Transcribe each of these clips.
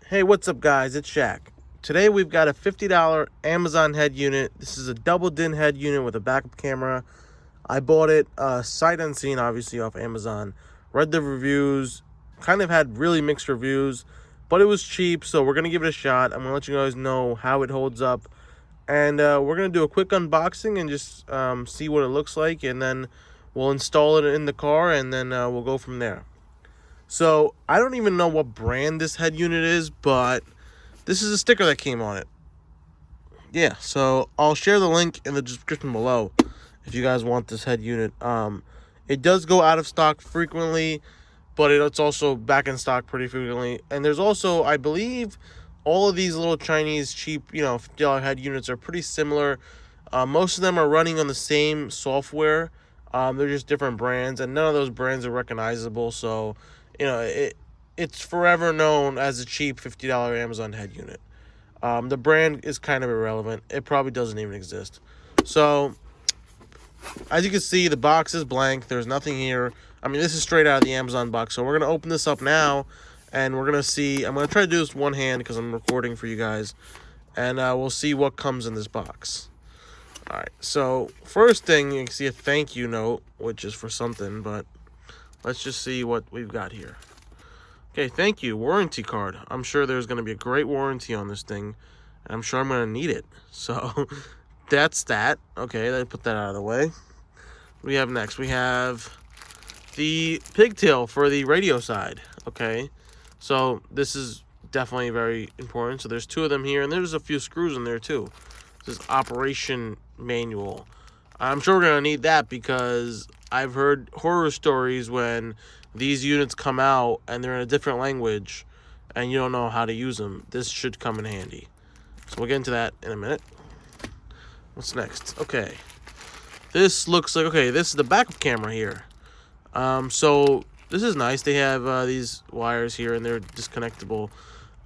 Hey, what's up guys, it's Shaq. Today we've got a $50 Amazon head unit. This is a double DIN head unit with a backup camera. I bought it sight unseen, obviously, off Amazon. Read the reviews, kind of had really mixed reviews, but it was cheap, so we're going to give it a shot. I'm going to let you guys know how it holds up. And we're going to do a quick unboxing and just see what it looks like, and then we'll install it in the car, and then we'll go from there. So I don't even know what brand this head unit is, but this is a sticker that came on it. Yeah, so I'll share the link in the description below if you guys want this head unit. It does go out of stock frequently, but it's also back in stock pretty frequently. And there's also, I believe, all of these little Chinese cheap, $50 head units are pretty similar. Most of them are running on the same software. They're just different brands, and none of those brands are recognizable. So, it's forever known as a cheap $50 Amazon head unit. The brand is kind of irrelevant. It probably doesn't even exist. So, as you can see, the box is blank. There's nothing here. I mean, this is straight out of the Amazon box. So we're going to open this up now, and we're going to see. I'm going to try to do this one hand because I'm recording for you guys. And we'll see what comes in this box. All right, so first thing, you can see a thank you note, which is for something, but let's just see what we've got here. Okay, thank you, warranty card. I'm sure there's going to be a great warranty on this thing, and I'm sure I'm going to need it. So that's that. Okay, let me put that out of the way. What do we have next? We have the pigtail for the radio side. Okay, so this is definitely very important. So there's two of them here, and there's a few screws in there too. This is operation manual. I'm sure we're going to need that because I've heard horror stories when these units come out and they're in a different language and you don't know how to use them. This should come in handy. So we'll get into that in a minute. What's next? Okay. This looks like, okay, this is the backup camera here. So this is nice. They have these wires here and they're disconnectable.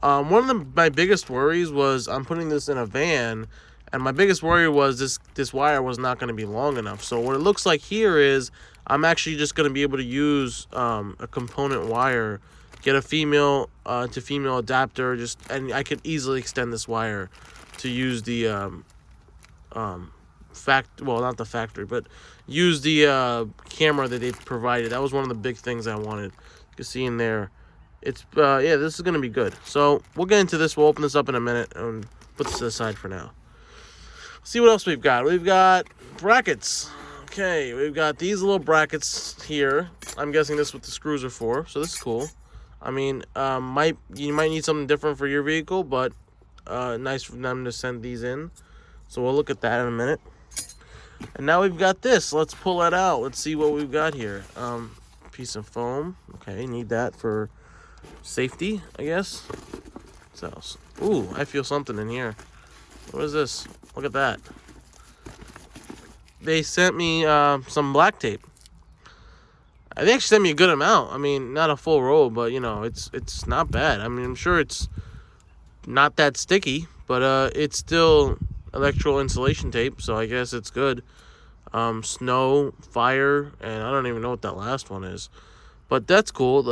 One of my biggest worries was I'm putting this in a van, and my biggest worry was this wire was not going to be long enough. So what it looks like here is I'm actually just going to be able to use a component wire, get a female to female adapter, and I could easily extend this wire to use the not the factory, but use the camera that they provided. That was one of the big things I wanted. You can see in there. It's yeah, this is going to be good. So we'll get into this. We'll open this up in a minute and put this to the side for now. See what else we've got. We've got brackets. Okay, we've got these little brackets here. I'm guessing this is what the screws are for, so this is cool. I mean, you might need something different for your vehicle, but nice for them to send these in. So we'll look at that in a minute. And now we've got this. Let's pull that out. Let's see what we've got here. Piece of foam. Okay, need that for safety, I guess. What else? Ooh, I feel something in here. What is this? Look at that. They sent me some black tape. They actually sent me a good amount. I mean, not a full roll, but it's not bad. I mean, I'm sure it's not that sticky, but it's still electrical insulation tape, so I guess it's good. Snow, fire, and I don't even know what that last one is. But that's cool.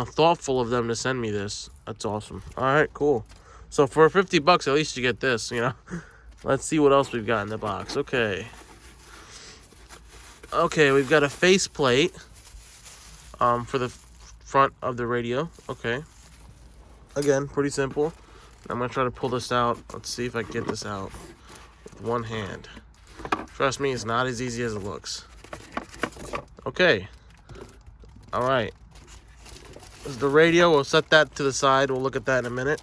Thoughtful of them to send me this. That's awesome. All right, cool. So for $50, at least you get this, Let's see what else we've got in the box. Okay, we've got a face plate for the front of the radio. Okay. Again, pretty simple. I'm going to try to pull this out. Let's see if I can get this out with one hand. Trust me, it's not as easy as it looks. Okay. All right. This is the radio. We'll set that to the side. We'll look at that in a minute.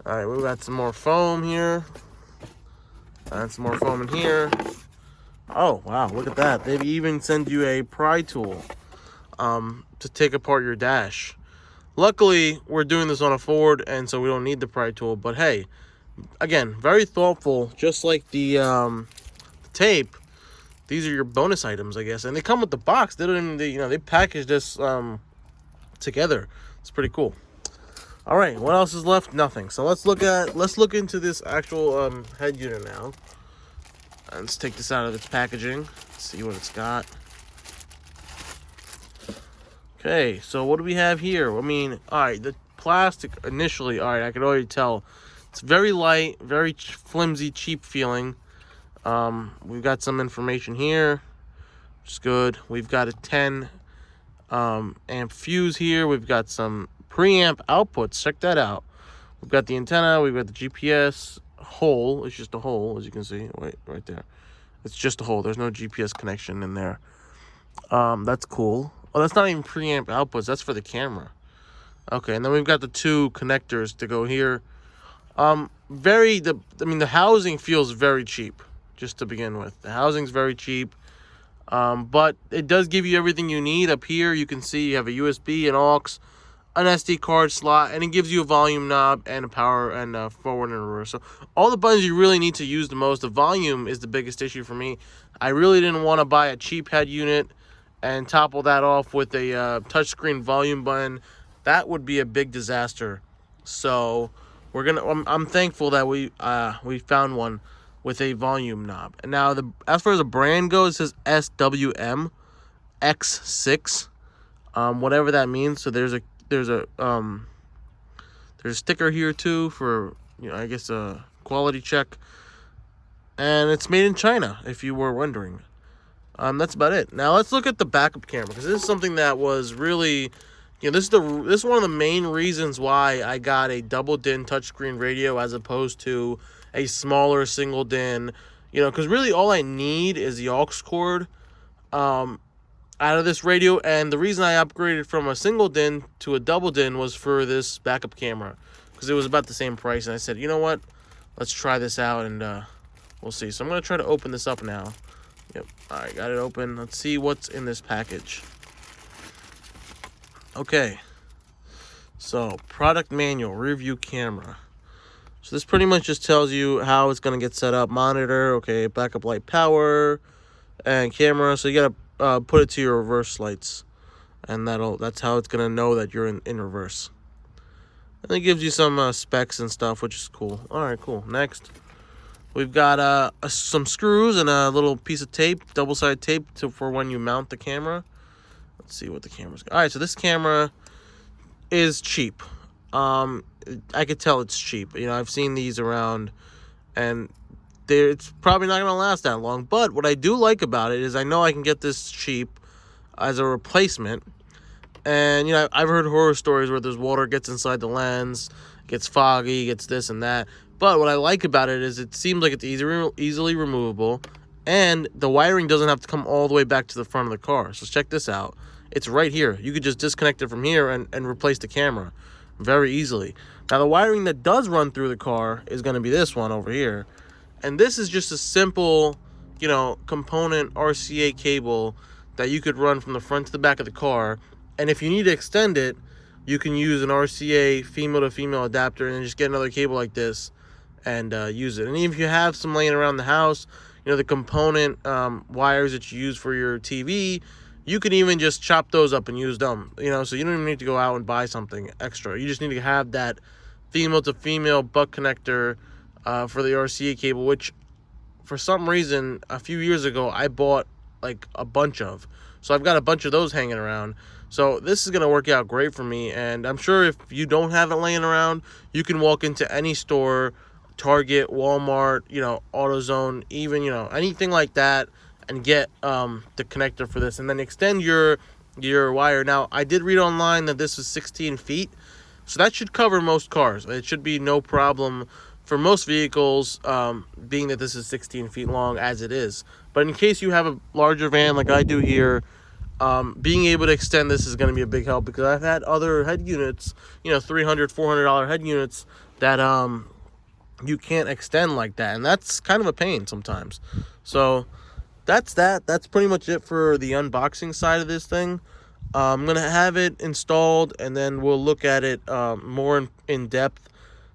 All right, we've got some more foam here. And some more foam in here. Oh, wow, look at that. They even send you a pry tool to take apart your dash. Luckily, we're doing this on a Ford, and so we don't need the pry tool. But hey, again, very thoughtful. Just like the tape, these are your bonus items, I guess. And they come with the box. They don't even, they package this together. It's pretty cool. All right, what else is left? Nothing. So let's look into this actual head unit now. Let's take this out of its packaging. See what it's got. Okay, so what do we have here? I mean, all right, plastic initially, all right, I could already tell it's very light, very flimsy, cheap feeling. We've got some information here, which is good. We've got a 10 amp fuse here. We've got some preamp outputs. Check that out. We've got the antenna. We've got the GPS hole. It's just a hole, as you can see. Wait, right there. It's just a hole. There's no GPS connection in there. That's cool. Oh, that's not even preamp outputs. That's for the camera. Okay, and then we've got the 2 connectors to go here. The housing feels very cheap, just to begin with. The housing's very cheap. But it does give you everything you need. Up here, you can see you have a USB, an aux, an SD card slot, and it gives you a volume knob and a power and a forward and reverse. So all the buttons you really need to use the most. The volume is the biggest issue for me. I really didn't want to buy a cheap head unit and topple that off with a touchscreen volume button. That would be a big disaster. So I'm thankful that we found one with a volume knob. And now as far as the brand goes, it says SWM X6, whatever that means. So there's a sticker here too for, I guess a quality check, and it's made in China, if you were wondering. That's about it. Now let's look at the backup camera, because this is something that was really, this is one of the main reasons why I got a double DIN touchscreen radio as opposed to a smaller single DIN. Because really all I need is the aux cord out of this radio, and the reason I upgraded from a single DIN to a double DIN was for this backup camera, because it was about the same price, and I said, you know what, let's try this out, and we'll see. So I'm going to try to open this up now. Yep, all right, got it open. Let's see what's in this package. Okay, so product manual, rear view camera. So this pretty much just tells you how it's going to get set up. Monitor, okay, backup light, power, and camera. So you got to put it to your reverse lights, and that's how it's going to know that you're in reverse. And it gives you some specs and stuff, which is cool. All right, cool. Next, we've got some screws and a little piece of tape, double-sided tape for when you mount the camera. Let's see what the camera's got. All right, so this camera is cheap. I could tell it's cheap. I've seen these around, and it's probably not going to last that long. But what I do like about it is I know I can get this cheap as a replacement. And, I've heard horror stories where there's water gets inside the lens, gets foggy, gets this and that. But what I like about it is it seems like it's easily removable, and the wiring doesn't have to come all the way back to the front of the car. So check this out. It's right here. You could just disconnect it from here and replace the camera very easily. Now, the wiring that does run through the car is going to be this one over here. And this is just a simple, component RCA cable that you could run from the front to the back of the car. And if you need to extend it, you can use an RCA female-to-female adapter and just get another cable like this and use it. And even if you have some laying around the house, the component wires that you use for your TV, you can even just chop those up and use them. So you don't even need to go out and buy something extra. You just need to have that female-to-female butt connector for the RCA cable, which for some reason a few years ago I bought like a bunch of. So I've got a bunch of those hanging around. So this is going to work out great for me, and I'm sure if you don't have it laying around, you can walk into any store, Target, Walmart, AutoZone, even, anything like that, and get the connector for this, and then extend your wire. Now, I did read online that this is 16 feet, so that should cover most cars. It should be no problem for most vehicles, being that this is 16 feet long as it is. But in case you have a larger van like I do here, being able to extend this is going to be a big help, because I've had other head units, $300, $400 head units that you can't extend like that, and that's kind of a pain sometimes. So that's pretty much it for the unboxing side of this thing. I'm going to have it installed, and then we'll look at it more in depth.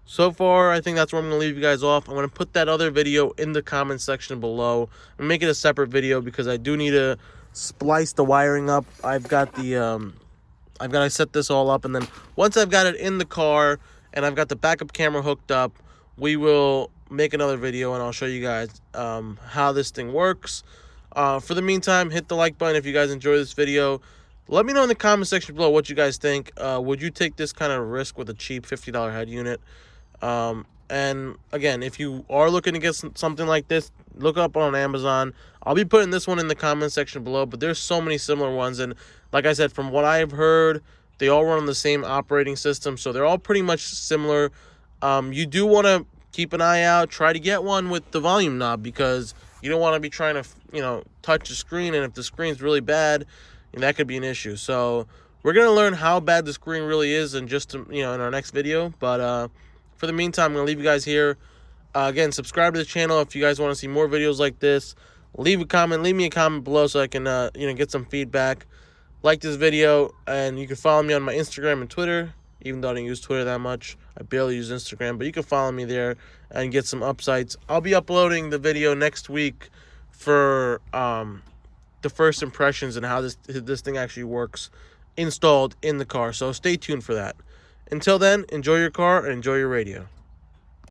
So far, I think that's where I'm going to leave you guys off. I'm going to put that other video in the comment section below and make it a separate video, because I do need to splice the wiring up. I've got to set this all up, and then once I've got it in the car and I've got the backup camera hooked up, we will make another video and I'll show you guys how this thing works. For the meantime, hit the like button if you guys enjoy this video. Let me know in the comment section below what you guys think. Would you take this kind of risk with a cheap $50 head unit? And again, if you are looking to get something like this, look up on Amazon. I'll be putting this one in the comment section below, but there's so many similar ones. And like I said, from what I've heard, they all run on the same operating system, so they're all pretty much similar. You do want to keep an eye out. Try to get one with the volume knob, because you don't want to be trying to, touch the screen, and if the screen's really bad, that could be an issue. So we're going to learn how bad the screen really is in in our next video. But for the meantime, I'm going to leave you guys here. Again, subscribe to the channel if you guys want to see more videos like this. Leave me a comment below so I can get some feedback. Like this video, and you can follow me on my Instagram and Twitter, even though I don't use Twitter that much. I barely use Instagram, but you can follow me there and get some upsides. I'll be uploading the video next week for the first impressions and how this thing actually works installed in the car. So stay tuned for that. Until then, enjoy your car and enjoy your radio.